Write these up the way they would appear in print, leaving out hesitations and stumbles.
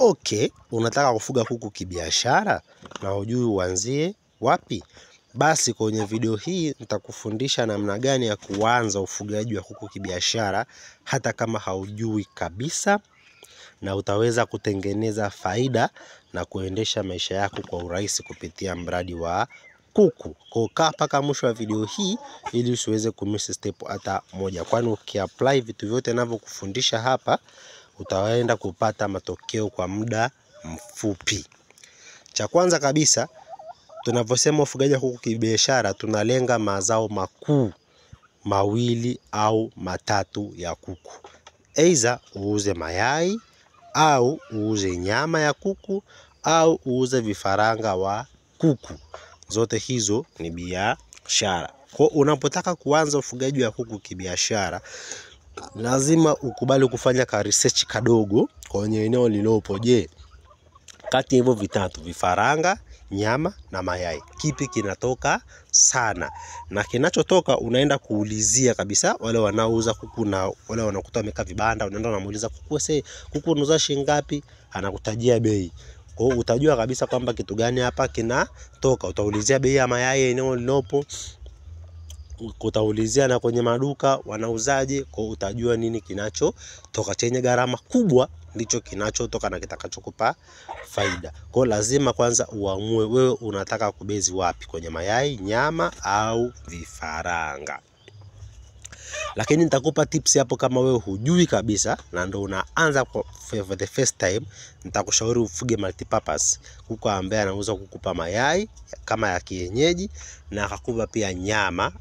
Okay, unataka kufuga kuku kibiashara na hujui uanzie wapi? Basi kwenye video hii nitakufundisha namna gani ya kuanza ufugaji wa kuku kibiashara hata kama haujui kabisa, na utaweza kutengeneza faida na kuendesha maisha yako kwa urahisi kupitia mradi wa kuku. Kwa kaa mpaka mwisho wa video hii ili usiweze kumiss step hata moja, kwani ukiapply vitu vyote ninavyokufundisha hapa utaenda kupata matokeo kwa muda mfupi. Cha kwanza kabisa, tunavyosema ufugaji wa kuku kibiashara, tunalenga mazao makuu mawili au matatu ya kuku. Aidha uuze mayai au uuze nyama ya kuku au uuze vifaranga wa kuku. Zote hizo ni biashara. Kwa unapotaka kuanza ufugaji wa kuku kibiashara, lazima ukubali kufanya ka research kadogo kwenye eneo lilopo. Je, kati hivyo vitatu, vifaranga, nyama na mayai, kipi kinatoka sana? Na kinachotoka unaenda kuulizia kabisa wale wanaouza kuku, na wale wanakuta wameka vibanda, unaenda unamuuliza kuku, kuku unauza shilingi ngapi? Anakutajia bei. Kwa hiyo utajua kabisa kwamba kitu gani hapa kinatoka. Utaulizia bei ya mayai eneo lilopo, utaulizia na kwenye maduka wanauzaje. Kwa utajua nini kinachotoka. Chenye gharama kubwa ndicho kinachotoka na kitakachokupa faida. Kwa lazima kwanza uamue wewe unataka kubezi wapi, kwenye mayai, nyama au vifaranga. Lakini nitakupa tips hapo kama wewe hujui kabisa na ndo unaanza for the first time. Nitakushauri ufuge multipurpose kuku ambaye anauza kukupa mayai kama ya kienyeji na akakupa pia nyama,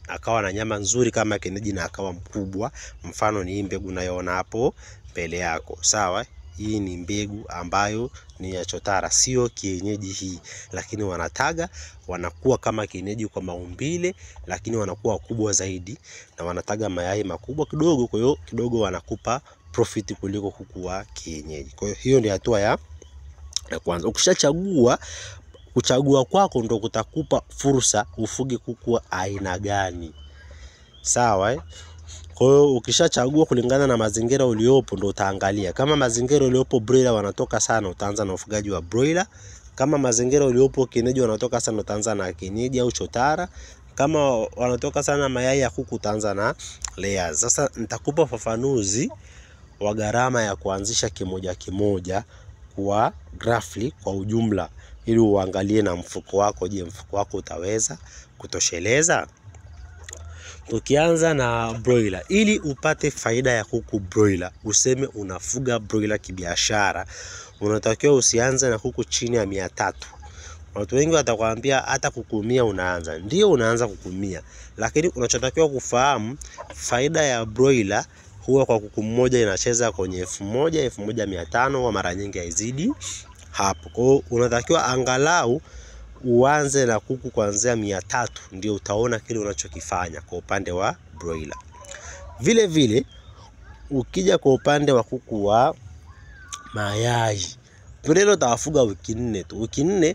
akawa na nyama nzuri kama kienyeji na akawa mkubwa. Mfano ni hii mbegu unayoona hapo mbele yako, sawa? Hii ni mbegu ambayo ni ya chotara, sio kienyeji hii, lakini wanataga, wanakuwa kama kienyeji kwa maumbile, lakini wanakuwa kubwa zaidi na wanataga mayai makubwa kidogo. Kwa hiyo kidogo wanakupa profit kuliko kuku wa kienyeji. Kwa hiyo ndio hatua ya kwanza. Ukishachagua, kuchagua kwako ndio kutakupa fursa ufuge kuku wa aina gani, sawa? Kwa hiyo ukishachagua kulingana na mazingira uliopo ndio utaangalia. Kama mazingira uliopo broiler wanatoka sana, utaanza na ufugaji wa broiler. Kama mazingira uliopo kienyeji wanatoka sana, utaanza na kienyeji au chotara. Kama wanatoka sana mayai ya kuku, utaanza na layers. Sasa nitakupa ufafanuzi wa gharama ya kuanzisha kimoja kimoja kwa roughly kwa ujumla, ili uangalie na mfuko wako. Je, mfuko wako utaweza kutosheleza? Tukianza na broiler, ili upate faida ya kuku broiler, useme unafuga broiler kibiashara, unatakiwa usianze na kuku chini ya 300. Watu wengi watakwambia hata kuku 100 unaanza. Ndio unaanza kuku 100, lakini unachotakiwa kufahamu, faida ya broiler huwa kwa kuku mmoja inacheza kwenye 1000, 1500, wa mara nyingi haizidi hapo. Kwa hiyo unatakiwa angalau uanze na kuku kuanzia 300, ndio utaona kile unachokifanya kwa upande wa broiler. Vile vile ukija kwa upande wa kuku wa mayai, broiler utawafuga wiki 4 tu. Wiki 4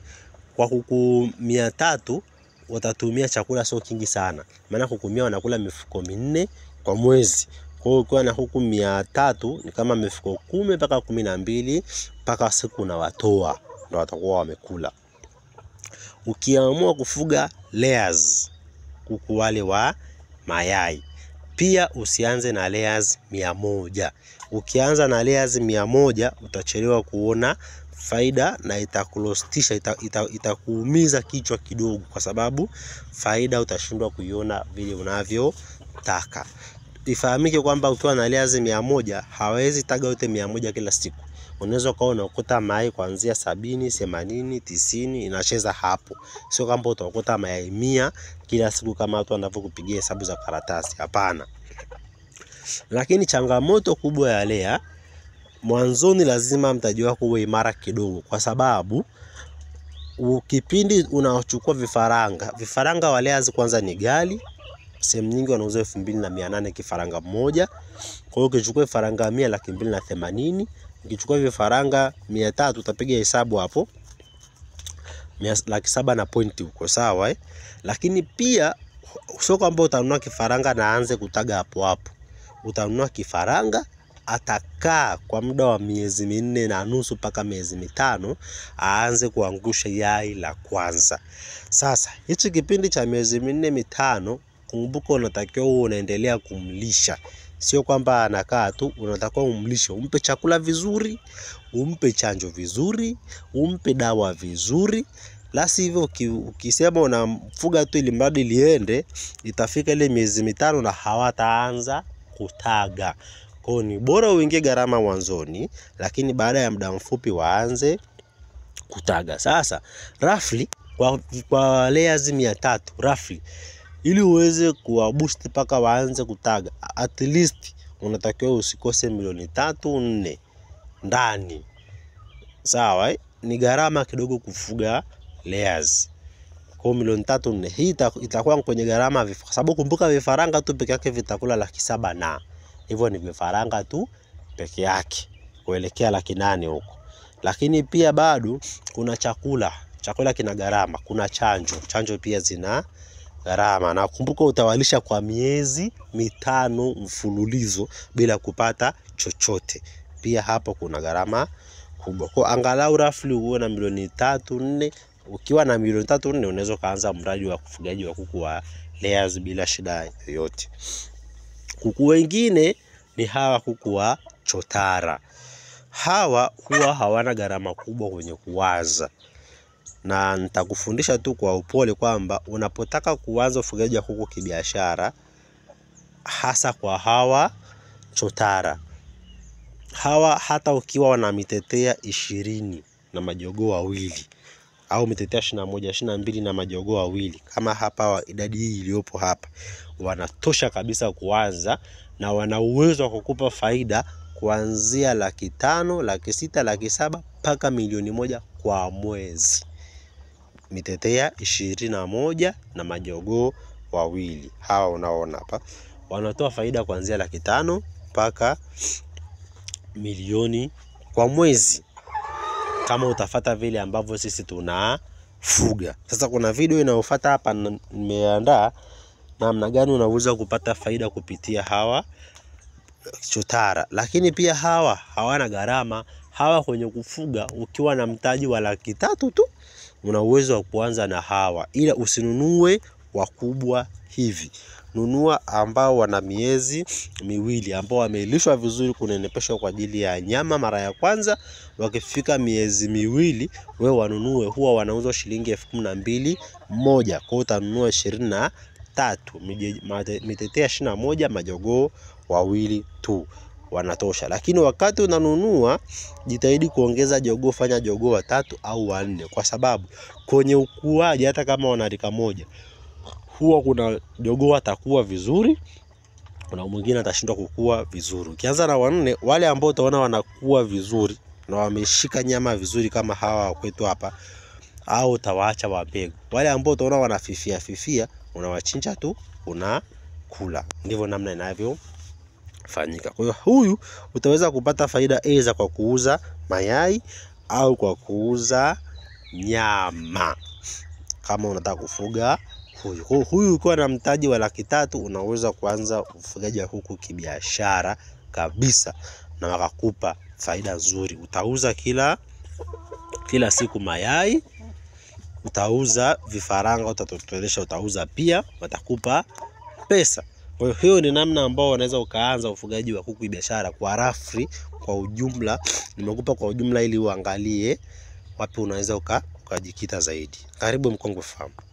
kwa kuku 300 watatumia chakula sio kingi sana, maana kuku 100 wanakula mifuko 4 kwa mwezi. Kwa hiyo ukiwa na kuku 300 ni kama mifuko 10 mpaka 12 mpaka siku unawatoa ndio watakuwa wamekula. Ukiamua kufuga layers, kuku wale wa mayai, pia usianze na layers 100. Ukianza na layers 100 utachelewa kuona faida na itakulostisha, itakuumiza kichwa kidogo, kwa sababu faida utashindwa kuiona vile unavyotaka. Ifahamike kwamba ukiwa na layers 100 hawezi taga yote 100 kila siku. Unaweza kaona ukuta mayai kuanzia 70, 80, 90 inacheza hapo. Sio kama utakuta mayai 100 kila siku kama watu wanavyokupigia hesabu za karatasi, hapana. Lakini changamoto kubwa ya layer, mwanzoni lazima mtaji wako uwe imara kidogo, kwa sababu ukipindi unaochukua vifaranga wa layers kwanza ni ghali. Sehemu nyingi wanauza 2800 kifaranga mmoja. Kwa hiyo ukichukua vifaranga 100, 280. Ukichukua vifaranga 300 utapiga hesabu hapo 700 na point huko, sawa? Lakini pia sio kwamba utanunua kifaranga na aanze kutaga hapo hapo. Utanunua kifaranga atakaa kwa muda wa miezi 4.5 mpaka miezi 5 aanze kuangusha yai la kwanza. Sasa hichi kipindi cha miezi 4-5, kumbuka unatakiwa unaendelea kumlisha. Sio kwamba anakaa tu, unatakiwa umlishe, umpe chakula vizuri, umpe chanjo vizuri, umpe dawa vizuri. La sivyo ukisema unamfuga tu ili mradi liende, itafika ile miezi 5 na hawataanza kutaga. Kwa hiyo ni bora uingie gharama mwanzoni, lakini baada ya muda mfupi waanze kutaga. Sasa roughly kwa layers 300 roughly, ili uweze kuwaboost mpaka waanze kutaga, at least unatakiwa usikose milioni 3-4 ndani. Sawa, ni gharama kidogo kufuga layers. Kwa milioni 3-4 hii itakuwa kwenye gharama kwa sababu kumbuka vifaranga tu peke yake vitakula 700,000 na hivyo ni vifaranga tu peke yake kuelekea 800,000 huko. Lakini pia bado kuna chakula kina gharama, kuna chanjo pia zina gharama, na kumbuka utawalisha kwa miezi 5 mfululizo bila kupata chochote. Pia hapo kuna gharama kubwa. Kwa angalau roughly uwe na milioni 3-4. Ukiwa na milioni 3-4 unaweza kuanza mradi wa kufugaji wa kuku wa layers bila shida yoyote. Kuku wengine ni hawa kuku wa chotara. Hawa huwa hawana gharama kubwa kwenye kuwaza, na nitakufundisha tu kwa upole kwamba unapotaka kuanza ufugaji wa kuku kibiashara, hasa kwa hawa chotara, hawa hata ukiwa wana mitetea 20 na majogoo wawili, au mitetea 21, 22 na majogoo wawili, kama hapa idadi hii iliyopo hapa, wanatosha kabisa kuanza, na wana uwezo wa kukupa faida kuanzia 500,000, 600,000, 700,000 mpaka milioni 1 kwa mwezi. Mitetea 21 na majogoo wawili, hawa unaona hapa, wanatoa faida kuanzia 500,000 mpaka milioni kwa mwezi, kama utafata vile ambavyo sisi tunafuga. Sasa kuna video inayofuata hapa nimeandaa namna gani unaweza kupata faida kupitia hawa chotara. Lakini pia hawa hawana gharama. Hawa kwenye kufuga ukiwa na mtaji wa 300,000 tu una uwezo wa kuanza na hawa, ila usinunue wakubwa hivi. Nunua ambao wana miezi 2, ambao wamelishwa vizuri, kunenepeshwa kwa ajili ya nyama mara ya kwanza. Wakifika miezi 2 wewe wanunue, huwa wanauzwa shilingi 12,000 moja. Kwa hiyo utanunua 23, mitetea 21, majogoo wawili tu wanatosha. Lakini wakati unanunua, jitahidi kuongeza jogoo, fanya jogoo 3 au 4, kwa sababu kwenye ukuaji hata kama wana rika moja, huwa kuna jogoo atakuwa vizuri, kuna mwingine atashindwa kukua vizuri. Ukianza na 4, wale ambao utaona wanakuwa vizuri na wameshika nyama vizuri kama hawa kwetu hapa, au utawaacha wabegu. Wale ambao utaona wanafifia unawachinja tu, unakula. Ndivyo namna inavyofanyika. Kwa hiyo huyu utaweza kupata faida aidha kwa kuuza mayai au kwa kuuza nyama kama unataka kufuga huyu. Ukiwa na mtaji wa 300,000 unaweza kuanza ufugaji wa kuku kibiashara kabisa, na wakakupa faida nzuri. Utauza kila siku mayai, utauza vifaranga, utatotolesha, utauza pia, watakupa pesa. Kwa hiyo ni namna ambao unaweza ukaanza ufugaji wa kuku biashara kwa rafri kwa ujumla. Nimekupa kwa ujumla ili uangalie wapi unaweza ukajikita zaidi. Karibu Mkongwe Farm.